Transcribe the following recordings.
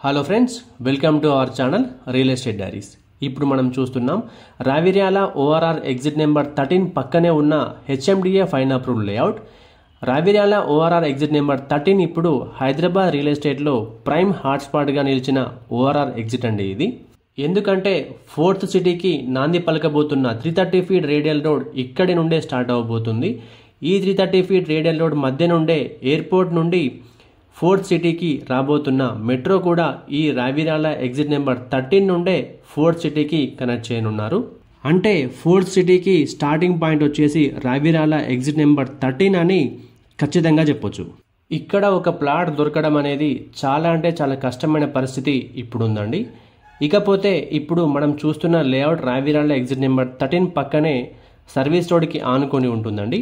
Hello friends, welcome to our channel real estate diaries. ఇప్పుడు మనం చూస్తున్నాం రావిర్యాల ఓఆర్ఆర్ ఎగ్జిట్ నెంబర్ 13 పక్కనే ఉన్న HMDA fine approved layout. Raviryal ORR exit number 13 ఇప్పుడు Hyderabad real ఎస్టేట్లో ప్రైమ్ హాట్స్పాట్గా నిలిచిన ఓఆర్ఆర్ ఎగ్జిట్ అండి ఇది. ఎందుకంటే ఫోర్త్ సిటీకి నాంది పలకబోతున్న 330 ఫీట్ రేడియల్ రోడ్ ఇక్కడి నుండే స్టార్ట్ అవ్వబోతుంది. ఈ 330 ఫీట్ రేడియల్ రోడ్ మధ్య నుండే ఎయిర్పోర్ట్ నుండి ఫోర్త్ సిటీకి రాబోతున్న మెట్రో కూడా ఈ రావిర్యాల ఎగ్జిట్ నెంబర్ 13 నుండే ఫోర్త్ సిటీకి కనెక్ట్ చేయనున్నారు. అంటే ఫోర్త్ సిటీకి స్టార్టింగ్ పాయింట్ వచ్చేసి రావిర్యాల ఎగ్జిట్ నెంబర్ 13 అని ఖచ్చితంగా చెప్పొచ్చు. ఇక్కడ ఒక ప్లాట్ దొరకడం అనేది చాలా కష్టమైన పరిస్థితి ఇప్పుడు ఉందండి. ఇకపోతే ఇప్పుడు మనం చూస్తున్న లేఅవుట్ రావిర్యాల ఎగ్జిట్ నెంబర్ 13 పక్కనే సర్వీస్ రోడ్కి ఆనుకొని ఉంటుందండి.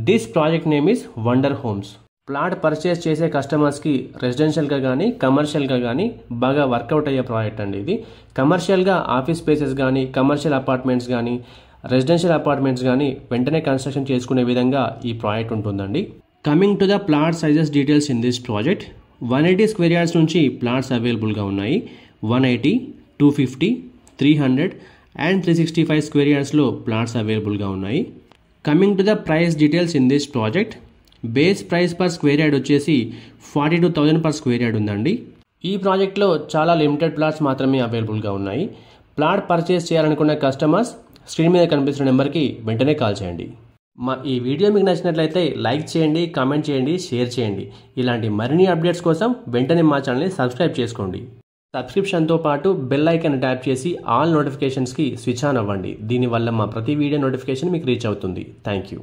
This project name is wonder homes. Plot purchase చేసే కస్టమర్స్కి రెసిడెన్షియల్గా కానీ కమర్షియల్గా కానీ బాగా వర్కౌట్ అయ్యే ప్రాజెక్ట్ అండి ఇది. కమర్షియల్గా ఆఫీస్ స్పేసెస్ కానీ కమర్షియల్ అపార్ట్మెంట్స్ కానీ రెసిడెన్షియల్ అపార్ట్మెంట్స్ కానీ వెంటనే కన్స్ట్రక్షన్ చేసుకునే విధంగా ఈ ప్రాజెక్ట్ ఉంటుందండి. Coming to the plot sizes details in this project, 180 square yards నుంచి ప్లాట్స్ అవైలబుల్గా ఉన్నాయి. 180, 250, 300 అండ్ 365 స్క్వేర్ యార్డ్స్లో ప్లాట్స్ అవైలబుల్గా ఉన్నాయి. Coming to the price details in this project, base price per square yard వచ్చేసి 42,000 పర్ స్క్వేర్ యార్డ్ ఉందండి. ఈ ప్రాజెక్ట్లో చాలా లిమిటెడ్ ప్లాట్స్ మాత్రమే అవైలబుల్గా ఉన్నాయి. ప్లాట్ పర్చేస్ చేయాలనుకున్న కస్టమర్స్ స్క్రీన్ మీద కనిపిస్తున్న నెంబర్కి వెంటనే కాల్ చేయండి. మా ఈ వీడియో మీకు నచ్చినట్లయితే లైక్ చేయండి, కామెంట్ చేయండి, షేర్ చేయండి. ఇలాంటి మరిన్ని అప్డేట్స్ కోసం వెంటనే మా ఛానల్ని సబ్స్క్రైబ్ చేసుకోండి. సబ్స్క్రిప్షన్తో పాటు బెల్ ఐకాన్ ట్యాప్ చేసి ఆల్ నోటిఫికేషన్స్కి స్విచ్ ఆన్ అవ్వండి. దీనివల్ల మా ప్రతి వీడియో నోటిఫికేషన్ మీకు రీచ్ అవుతుంది. Thank you.